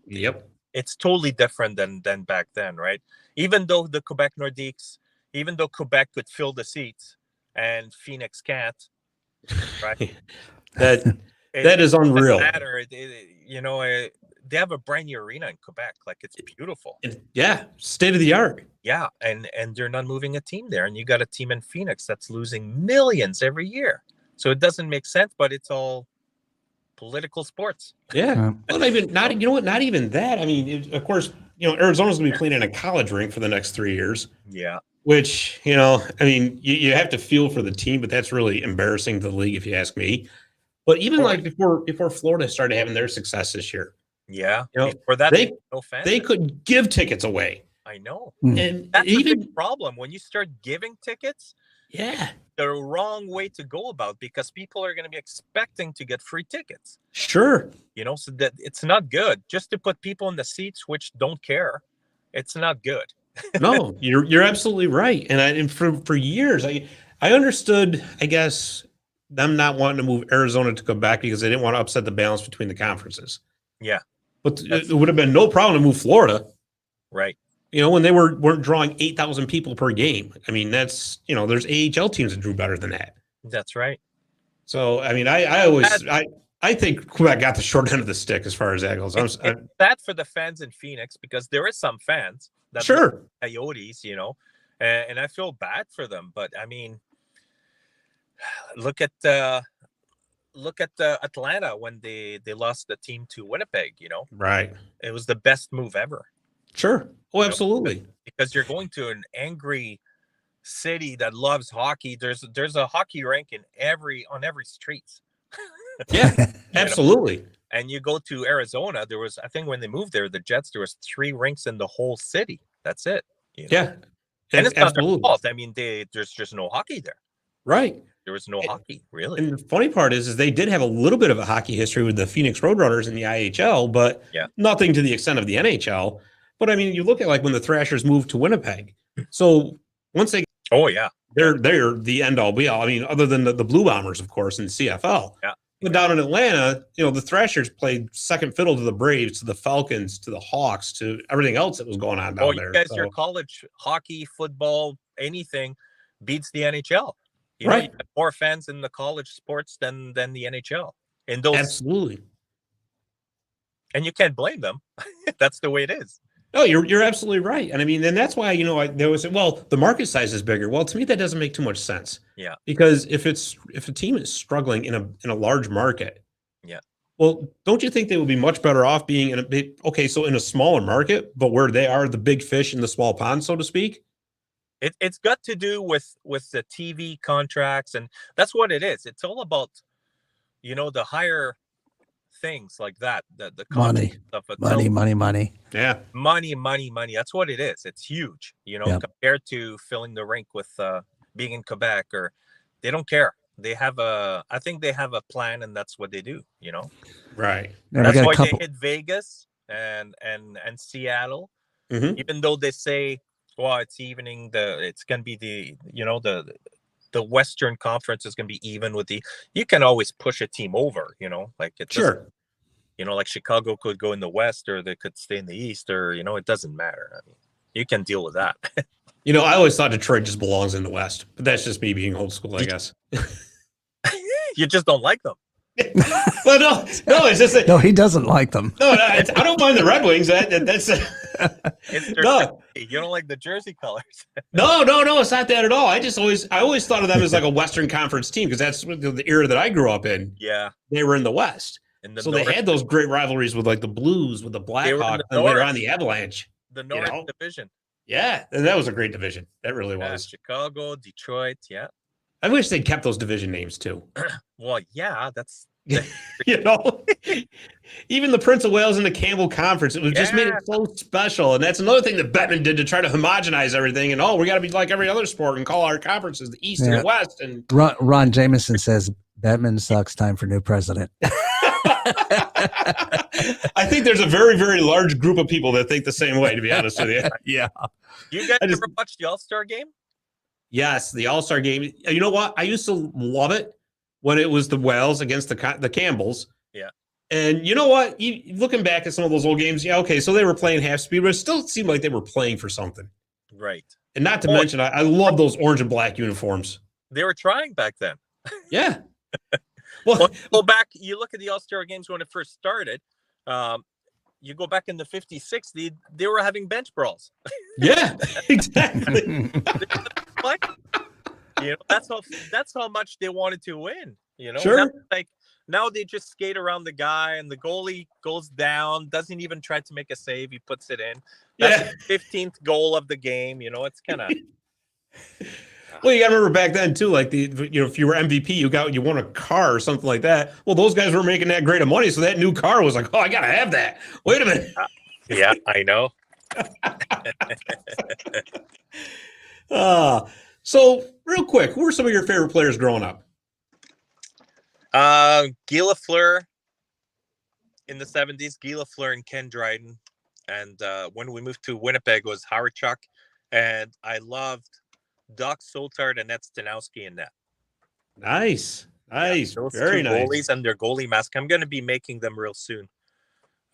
yep. It's totally different than back then, right? Even though the Quebec Nordiques, even though Quebec could fill the seats and Phoenix can't, right? That is unreal. They have a brand new arena in Quebec. Like, it's beautiful. Yeah, state of the art. Yeah, and they're not moving a team there. And you got a team in Phoenix that's losing millions every year. So it doesn't make sense, but it's all political sports. Yeah. Well, not even that. I mean, of course, Arizona's going to be playing in a college rink for the next 3 years. Yeah. Which, you have to feel for the team, but that's really embarrassing to the league if you ask me. But even like before Florida started having their success this year. Yeah. For that, they could give tickets away. I know. And that's a big problem when you start giving tickets. Yeah. The wrong way to go about, because people are going to be expecting to get free tickets. Sure. So that it's not good just to put people in the seats which don't care. It's not good. No, you're absolutely right. And for years, I understood, I guess, them not wanting to move Arizona to Quebec because they didn't want to upset the balance between the conferences. Yeah. But it would have been no problem to move Florida. Right. When they weren't drawing 8,000 people per game. I mean, that's, there's AHL teams that drew better than that. That's right. So, I mean, I think Quebec got the short end of the stick as far as that goes. It's sad for the fans in Phoenix because there is some fans that sure Coyotes, and I feel bad for them. But I mean, look at Atlanta when they lost the team to Winnipeg. Right. It was the best move ever. Sure. Oh, absolutely. Because you're going to an angry city that loves hockey. There's a hockey rink on every street. Yeah, absolutely. And you go to Arizona, there was, I think when they moved there, the Jets, there was 3 rinks in the whole city. That's it. Yeah. And it's not their fault. I mean, there's just no hockey there. Right. There was no hockey, really. And the funny part is they did have a little bit of a hockey history with the Phoenix Roadrunners in the IHL, but nothing to the extent of the NHL. But I mean, you look at like when the Thrashers moved to Winnipeg. So once they, Oh yeah, they're the end all be all. I mean, other than the Blue Bombers, of course, in the CFL. Yeah. But down in Atlanta, the Thrashers played second fiddle to the Braves, to the Falcons, to the Hawks, to everything else that was going on down there. You guys, So, your college hockey, football, anything beats the NHL. You right. have more fans in the college sports than the NHL. In those, absolutely. And you can't blame them. That's the way it is. No, you're absolutely right. And I mean, and that's why, they always say, well, the market size is bigger. Well, to me, that doesn't make too much sense. Yeah. Because if a team is struggling in a large market, yeah. Well, don't you think they would be much better off being in so in a smaller market, but where they are the big fish in the small pond, so to speak? It's got to do with the TV contracts, and that's what it is. It's all about, the higher things like that, the money stuff. money. Yeah. Money. That's what it is. It's huge, compared to filling the rink with being in Quebec, or they don't care. I think they have a plan, and that's what they do, Right. That's why they hit Vegas and Seattle, even though they say, well, it's evening, it's going to be the Western Conference is going to be even with you can always push a team over, like it's sure. Like Chicago could go in the West, or they could stay in the East, or, it doesn't matter. I mean, you can deal with that. I always thought Detroit just belongs in the West, but that's just me being old school, I guess. You just don't like them. Well, no, it's just no, he doesn't like them. No, I don't mind the Red Wings. That's no. You don't like the jersey colors. No, it's not that at all. I always thought of them as like a Western Conference team, because that's the era that I grew up in. Yeah, they were in the West, so they had those great rivalries with like the Blues, with the Blackhawks, and later on the Avalanche. The North Division. Yeah, and that was a great division. That really was. Chicago, Detroit. Yeah. I wish they'd kept those division names too. Well, yeah, that's even the Prince of Wales and the Campbell Conference, it was just made it so special. And that's another thing that Bettman did to try to homogenize everything. And we got to be like every other sport and call our conferences the East and the West. And Ron Jameson says Bettman sucks. Time for new president. I think there's a very, very large group of people that think the same way, to be honest with you. Yeah. You guys ever watch the All-Star game? Yes, the All-Star game. You know what? I used to love it when it was the Wales against the Campbells. Yeah. And you know what? Looking back at some of those old games, so they were playing half speed, but it still seemed like they were playing for something. Right. And not to mention, I love those orange and black uniforms. They were trying back then. Yeah. Well, back, you look at the All-Star games when it first started. You go back in the 50s, 60s, they were having bench brawls. Yeah, exactly. That's how much they wanted to win. Sure. Now they just skate around the guy, and the goalie goes down, doesn't even try to make a save. He puts it in. That's the 15th goal of the game. It's kind of. Well, you got to remember back then too, like if you were MVP, you won a car or something like that. Well, those guys were making that great of money, so that new car was like, oh, I got to have that. Wait a minute. Yeah, I know. So real quick, who were some of your favorite players growing up? Guy Lafleur in the 70s, Guy Lafleur and Ken Dryden. And when we moved to Winnipeg, it was Howard Chuck. And I loved Doc Soultard and Ed Stanowski in that. Nice. Those very two nice. Goalies and their goalie mask. I'm going to be making them real soon.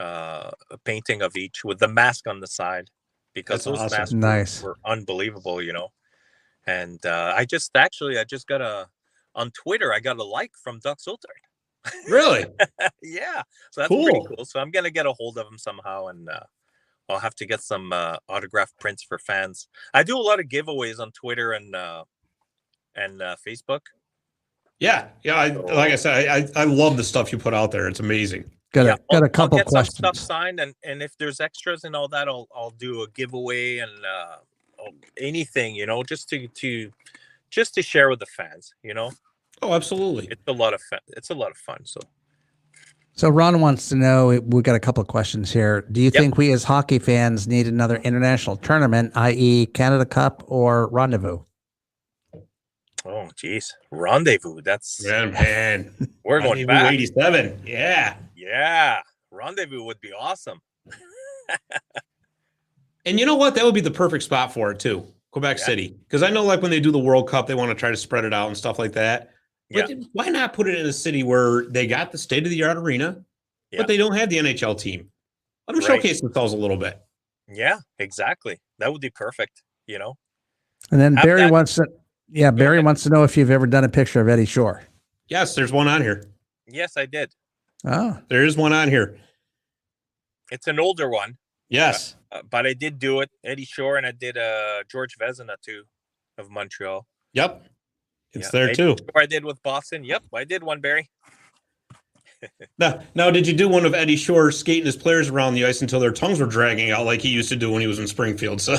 A painting of each with the mask on the side, because That's those awesome. masks were unbelievable, And I just got on Twitter, I got a like from Doc Soultard. Really? Yeah. So that's Cool. pretty cool. So I'm going to get a hold of him somehow, and I'll have to get some autographed prints for fans. I do a lot of giveaways on Twitter and Facebook. Yeah. Like I said, I love the stuff you put out there. It's amazing. Got a couple I'll get questions. some stuff signed, and if there's extras and all that, I'll do a giveaway and anything, just to share with the fans, Oh, absolutely. It's a lot of fun. It's a lot of fun. So Ron wants to know, we've got a couple of questions here. Do you think we as hockey fans need another international tournament, i.e. Canada Cup or Rendezvous? Oh, geez. Rendezvous. That's... Yeah, man. We're going back. 87. Yeah. Yeah. Rendezvous would be awesome. And you know what? That would be the perfect spot for it too. Quebec City. Because I know like when they do the World Cup, they want to try to spread it out and stuff like that. But why not put it in a city where they got the state-of-the-art arena, but they don't have the NHL team? Let them showcase themselves a little bit. Yeah, exactly. That would be perfect, you know? And then Barry wants to know if you've ever done a picture of Eddie Shore. Yes, there's one on here. Yes, I did. Oh. There is one on here. It's an older one. Yes. But I did do it. Eddie Shore, and I did George Vezina, too, of Montreal. Yep. It's there, too. I did with Boston. Yep, I did one, Barry. Now, did you do one of Eddie Shore skating his players around the ice until their tongues were dragging out like he used to do when he was in Springfield? So,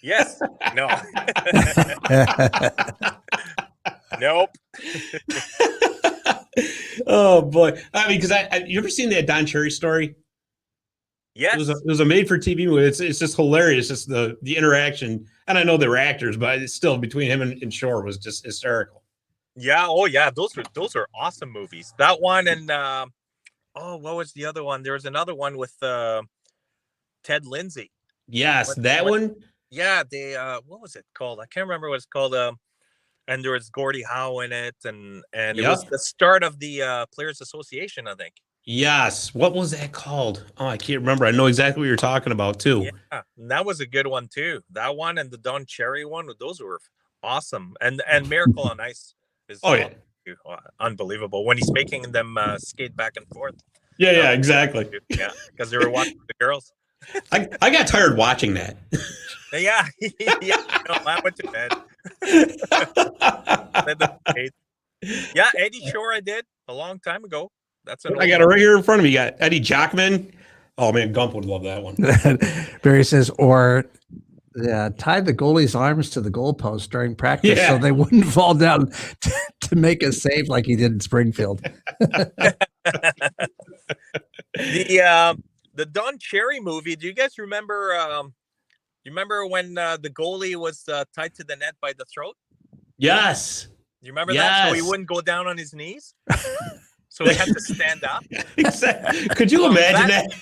yes. No. Nope. Oh, boy. I mean, because you ever seen that Don Cherry story? Yes. It was a made-for-TV movie. It's just hilarious. Just the interaction. And I know they were actors, but it's still between him and Shore was just hysterical. Yeah. Oh, yeah. Those are awesome movies. That one and what was the other one? There was another one with Ted Lindsay. Yes, one. Yeah. They what was it called? I can't remember what it's called. And there was Gordie Howe in it, and it was the start of the Players Association, I think. Yes. What was that called? Oh, I can't remember. I know exactly what you're talking about, too. Yeah, and that was a good one, too. That one and the Don Cherry one, those were awesome. And Miracle on Ice is unbelievable when he's making them skate back and forth. Yeah, exactly. Yeah, because they were watching the girls. I got tired watching that. Yeah. No, I went to bed. Yeah, Eddie Shore I did a long time ago. I got it right here in front of me. You got Eddie Jockman. Oh, man, Gump would love that one. Barry says, or tied the goalie's arms to the goalpost during practice so they wouldn't fall down to make a save like he did in Springfield. The Don Cherry movie, do you guys remember when the goalie was tied to the net by the throat? Yes. You remember that? So he wouldn't go down on his knees? So he had to stand up. Exactly. Could you imagine that?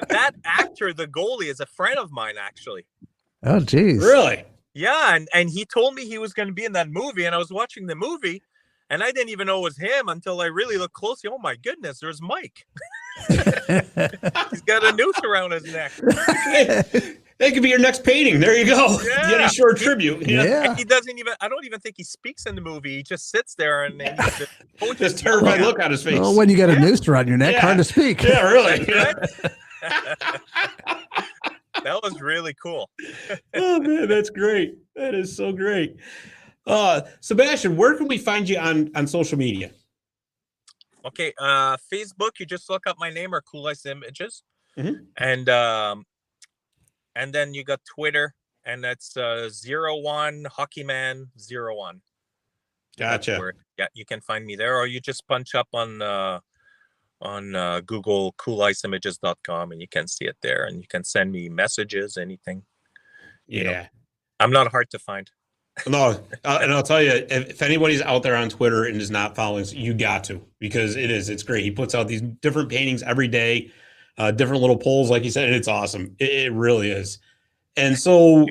That actor, the goalie, is a friend of mine, actually. Oh, geez. Really? Yeah, and he told me he was going to be in that movie, and I was watching the movie, and I didn't even know it was him until I really looked closely. Oh, my goodness, there's Mike. He's got a noose around his neck. That could be your next painting. There you go. Yeah. The Eddie Shore tribute. Yeah. He doesn't even, I don't even think he speaks in the movie. He just sits there and he's just terrified look on his face. Well, when you got a noose around your neck, hard to speak. Yeah, really. That was really cool. Oh, man, that's great. That is so great. Sebastien, where can we find you on social media? Okay, Facebook, you just look up my name or Cool Ice Images. Mm-hmm. And then you got Twitter, and that's 01 Hockeyman01. Gotcha. Yeah, you can find me there, or you just punch up on Google coolliceimages.com, and you can see it there, and you can send me messages, anything. Yeah. I'm not hard to find. No, and I'll tell you, if anybody's out there on Twitter and is not following, you got to, because it's great. He puts out these different paintings every day. Different little polls, like you said, and it's awesome. It really is. And so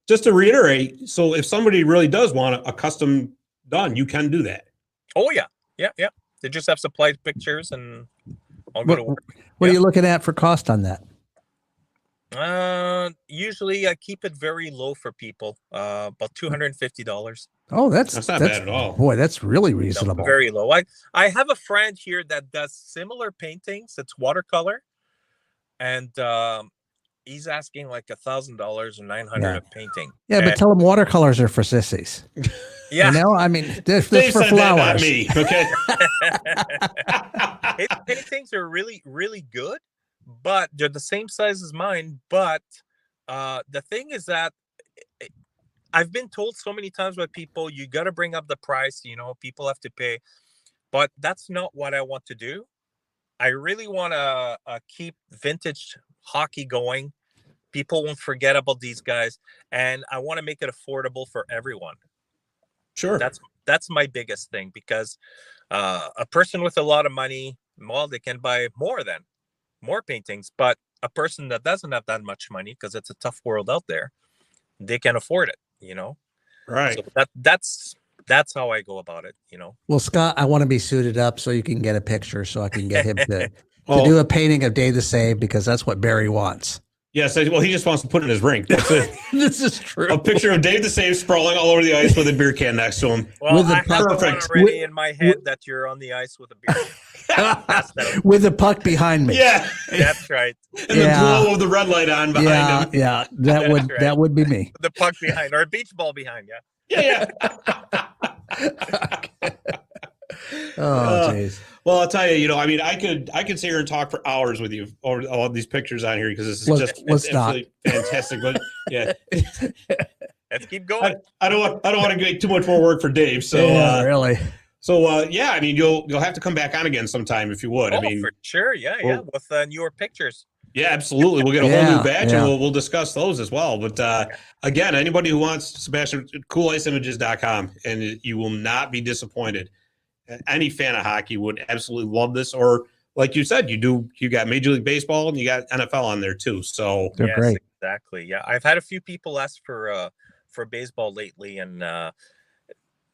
just to reiterate, so if somebody really does want a custom done, you can do that. Oh, yeah. Yeah. They just have supplied pictures and I'll go to work. What are you looking at for cost on that? Usually I keep it very low for people, about $250. Oh, that's not bad at all. Boy, that's really reasonable. No, very low. I have a friend here that does similar paintings. It's watercolor. And he's asking like $1,000 or $900 a painting. Yeah, but tell him watercolors are for sissies. Yeah, you know, I mean, this for flowers. That, not me, okay. His paintings are really, really good, but they're the same size as mine. But the thing is that I've been told so many times by people, you got to bring up the price. You know, people have to pay, but that's not what I want to do. I really want to keep vintage hockey going. People won't forget about these guys, and I want to make it affordable for everyone. Sure, that's my biggest thing, because a person with a lot of money, well, they can buy more than, more paintings. But a person that doesn't have that much money, because it's a tough world out there, they can afford it. Right. So that's how I go about it. Well, Scott, I want to be suited up so you can get a picture, so I can get him to Oh. do a painting of Dave the Save, because that's what Barry wants. Yes. Well, he just wants to put it in his rink. That's it. This is true. A picture of Dave the Save sprawling all over the ice with a beer can next to him. Well, With the I have one perfect- already in my head that you're on the ice with a beer. With the puck behind me. Yeah. That's right. And the glow of the red light on behind him. Yeah, that would right. that would be me. The puck behind, or a beach ball behind. Yeah. Yeah. Oh, jeez. Well, I'll tell you, I mean, I could sit here and talk for hours with you over all of these pictures on here because this is Let's not. absolutely fantastic. But yeah, Let's keep going. I don't want to make too much more work for Dave. So Yeah, really. So yeah, I mean, you'll have to come back on again sometime if you would. Oh, I mean, for sure. Yeah, with newer pictures. yeah, absolutely. We'll get a whole Yeah, new batch yeah. and we'll discuss those as well. But again, anybody who wants Sebastien, coolliceimages.com, and you will not be disappointed. Any fan of hockey would absolutely love this. Or like you said, you got Major League Baseball and you got NFL on there too. So They're great. Exactly. Yeah, I've had a few people ask for baseball lately, and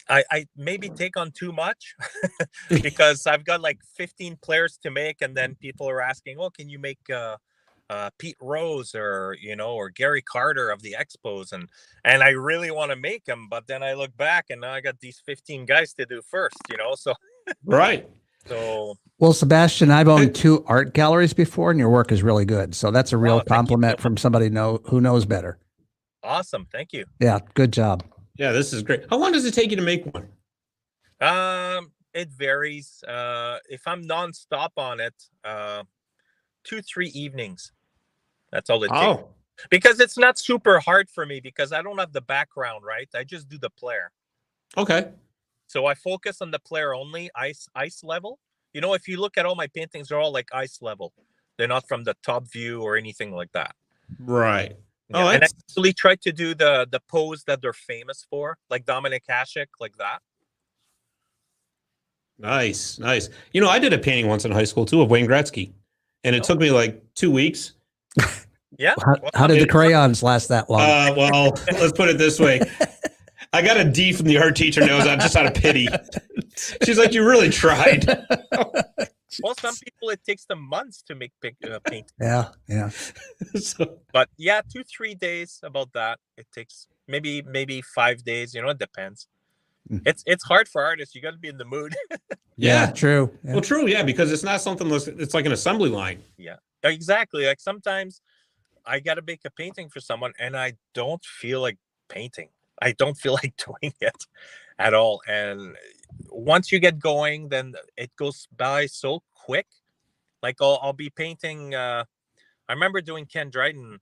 I maybe take on too much because I've got like 15 players to make, and then people are asking, "Oh, can you make Pete Rose or or Gary Carter of the Expos?" And I really want to make them, but then I look back and now I got these 15 guys to do first. So right. so. Well, Sebastien, I've owned 2 art galleries before, and your work is really good. So that's a real thank you. compliment from somebody who knows better. Awesome. Thank you. Yeah, good job. Yeah, this is great. How long does it take you to make one? It varies. If I'm nonstop on it, 2-3 evenings. That's all it takes. Oh, Because it's not super hard for me because I don't have the background, right? I just do the player. okay. So I focus on the player only, ice level. If you look at all my paintings, they're all like ice level. They're not from the top view or anything like that. Right. Yeah, Oh, and I that's actually try to do the pose that they're famous for, like Dominic Hasek, like that. nice. Nice. I did a painting once in high school too of Wayne Gretzky, and it took me like 2 weeks. Yeah. How did the crayons last that long? Well, let's put it this way. I got a D from the art teacher, and it was just out of pity. She's like, "You really tried." Well, some people, it takes them months to make paint. Yeah. So, But yeah, 2-3 days about that. It takes maybe 5 days. It depends. It's hard for artists. You got to be in the mood. Yeah, true. Yeah. Well, true. Yeah, because it's not something. It's like an assembly line. Yeah, exactly. Like sometimes I got to make a painting for someone, and I don't feel like painting. I don't feel like doing it at all. And once you get going, then it goes by so quick. Like I'll be painting. I remember doing Ken Dryden,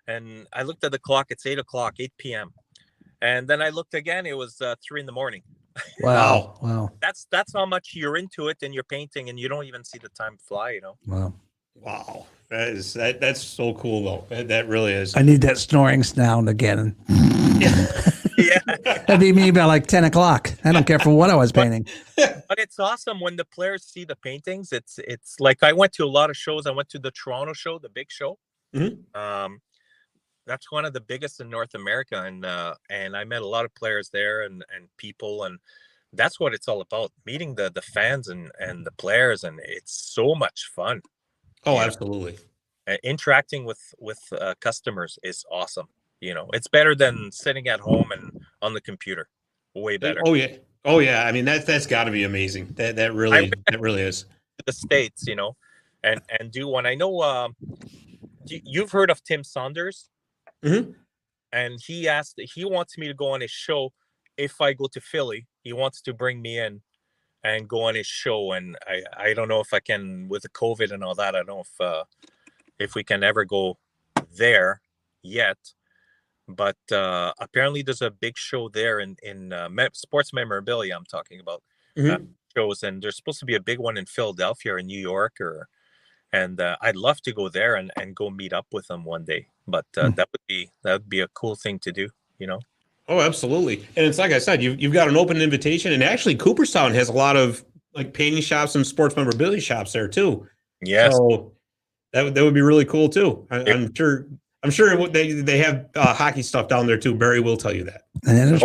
and I looked at the clock. It's 8 p.m. And then I looked again. It was 3 a.m. Wow. That's how much you're into it, and you're painting, and you don't even see the time fly. Wow. Wow, that's so cool though. That really is. I need that snoring sound again. Yeah. That'd be me by like 10 o'clock. I don't care for what I was painting. But it's awesome when the players see the paintings. It's like I went to a lot of shows. I went to the Toronto show, the big show. Mhm. That's one of the biggest in North America, and I met a lot of players there and people, and that's what it's all about: meeting the fans and the players, and it's so much fun. Oh, absolutely. Interacting with customers is awesome. It's better than sitting at home and on the computer. Way better. Oh yeah. I mean that's got to be amazing. That really is. The States, and do one. I know you've heard of Tim Saunders. Mm-hmm. And he wants me to go on his show. If I go to Philly, he wants to bring me in and go on his show. And I don't know if I can, with the COVID and all that. I don't know if we can ever go there yet. But apparently there's a big show there in sports memorabilia. I'm talking about shows, and there's supposed to be a big one in Philadelphia or New York, and I'd love to go there and go meet up with them one day. But that would be a cool thing to do, Oh, absolutely. And it's like I said, you've got an open invitation, and actually Cooperstown has a lot of like painting shops and sports memorabilia shops there too. Yes. So That would be really cool too. I'm sure. I'm sure they have hockey stuff down there too. Barry will tell you that. And then there's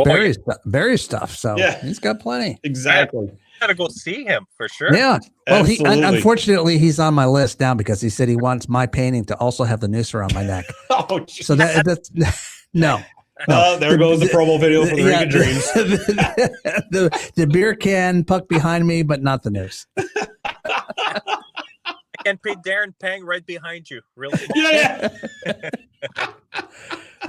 Barry stuff. So yeah, he's got plenty. Exactly. Yeah, gotta go see him for sure. Yeah. Well, unfortunately he's on my list now because he said he wants my painting to also have the noose around my neck. Oh, geez. So that's no. There goes the promo video for the Ring of Dreams. The beer can puck behind me, but not the noose. And pay Darren Pang right behind you. Really? Yeah.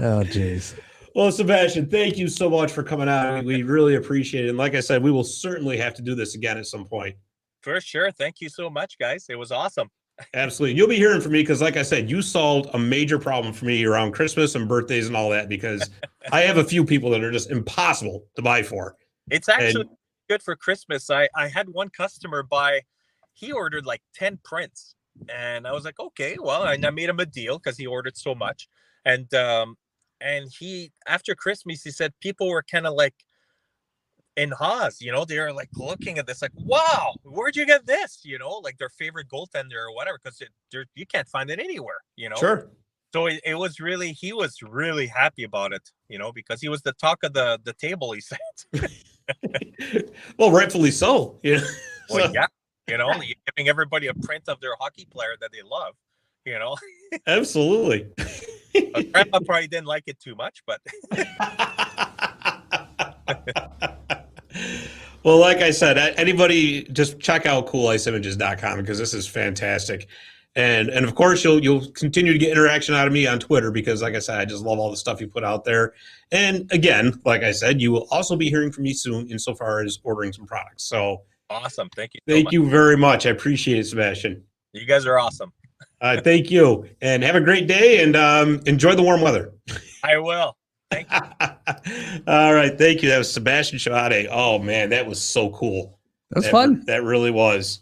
Oh, geez. Well, Sebastien, thank you so much for coming out. We really appreciate it. And like I said, we will certainly have to do this again at some point. For sure. Thank you so much, guys. It was awesome. Absolutely. You'll be hearing from me because, like I said, you solved a major problem for me around Christmas and birthdays and all that because I have a few people that are just impossible to buy for. It's actually good for Christmas. I had one customer he ordered like 10 prints. And I was like, okay, well, and I made him a deal because he ordered so much. And he, after Christmas, he said people were kind of like in Haas, they were like looking at this like, wow, where'd you get this? Like their favorite goaltender or whatever, because you can't find it anywhere, Sure. So he was really happy about it, because he was the talk of the table, he said. Well, rightfully so. Yeah. Well, yeah. You're giving everybody a print of their hockey player that they love, Absolutely. Grandma probably didn't like it too much, but. Well, like I said, anybody just check out coolliceimages.com because this is fantastic. And of course, you'll continue to get interaction out of me on Twitter because, like I said, I just love all the stuff you put out there. And again, like I said, you will also be hearing from me soon insofar as ordering some products. So awesome. Thank you. Thank you very much. I appreciate it, Sebastien. You guys are awesome. Thank you. And have a great day and enjoy the warm weather. I will. Thank you. All right. Thank you. That was Sebastien Chabauty. Oh, man, that was so cool. That was fun. That really was.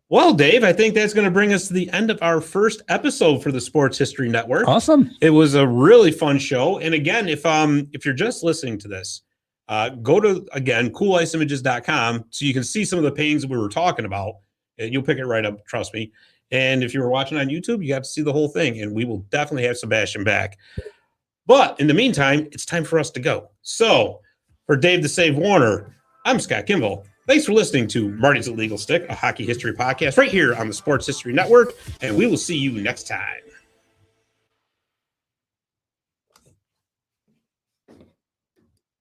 Well, Dave, I think that's going to bring us to the end of our first episode for the Sports History Network. Awesome. It was a really fun show. And again, if you're just listening to this, go to, again, coolliceimages.com so you can see some of the paintings that we were talking about. And you'll pick it right up, trust me. And if you were watching on YouTube, you got to see the whole thing. And we will definitely have Sebastien back. But in the meantime, it's time for us to go. So for Dave the Save Warner, I'm Scott Kimball. Thanks for listening to Marty's Illegal Stick, a hockey history podcast right here on the Sports History Network. And we will see you next time.